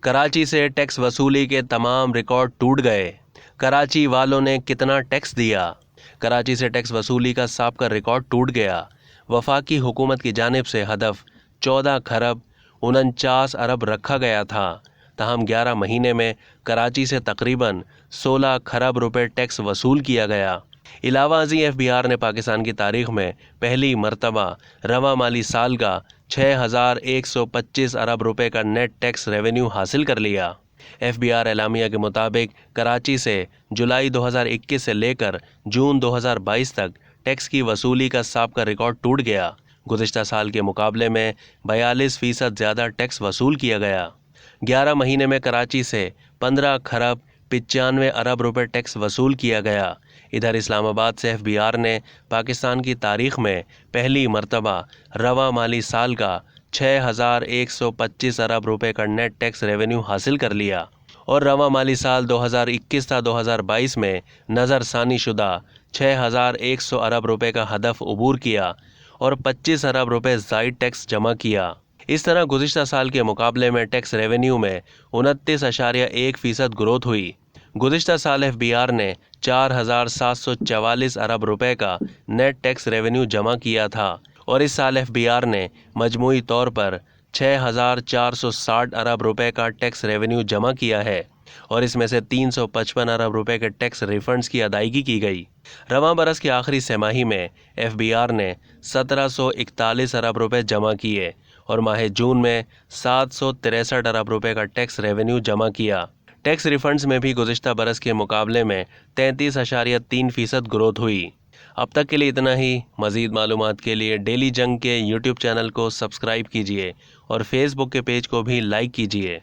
कराची से टैक्स वसूली के तमाम रिकॉर्ड टूट गए। कराची वालों ने कितना टैक्स दिया? कराची से टैक्स वसूली का साबका रिकॉर्ड टूट गया। वफाकी हुकूमत की जानिब से हदफ 14 खरब 49 अरब रखा गया था, तहम 11 महीने में कराची से तकरीबन 16 खरब रुपए टैक्स वसूल किया गया। इलावाजी FBI ने पाकिस्तान की तारीख में पहली मरतबा रवा माली साल का 6125 अरब रुपए का नेट टैक्स रेवेन्यू हासिल कर लिया। FBI एलामिया के मुताबिक कराची से जुलाई 2021 से लेकर जून 2022 तक टैक्स की वसूली का साबका रिकॉर्ड टूट गया। गुज़िश्ता साल के मुकाबले में 42% ज़्यादा टैक्स वसूल किया गया। 11 महीने में कराची से 15 खरब 95 अरब रुपए टैक्स वसूल किया गया। इधर इस्लामाबाद से FBI ने पाकिस्तान की तारीख में पहली मरतबा रवा माली साल का 6125 अरब रुपए का नेट टैक्स रेवेन्यू हासिल कर लिया और रवा माली साल 2021 था 2022 में नज़रसानी शुदा 6100 अरब रुपए का हदफ अबूर किया और 25 अरब रुपए ज़ायद टैक्स जमा किया। इस तरह गुज़िश्ता साल के मुकाबले में टैक्स रेवेन्यू में 29.1% ग्रोथ हुई। गुज़िश्ता साल FBI ने 4744 अरब रुपए का नेट टैक्स रेवेन्यू जमा किया था और इस साल FBI ने मजमूई तौर पर 6460 अरब रुपए का टैक्स रेवेन्यू जमा किया है और इसमें से 355 अरब रुपए के टैक्स रिफंड्स की अदायगी की गई। रवां बरस की आखिरी तिमाही में FBI ने 1741 अरब रुपए जमा किए और माह जून में 763 अरब रुपए का टैक्स रेवेन्यू जमा किया। टैक्स रिफंड्स में भी गुज़िश्ता बरस के मुकाबले में 33.3% ग्रोथ हुई। अब तक के लिए इतना ही। मज़ीद मालूमात के लिए डेली जंग के YouTube चैनल को सब्सक्राइब कीजिए और फेसबुक के पेज को भी लाइक कीजिए।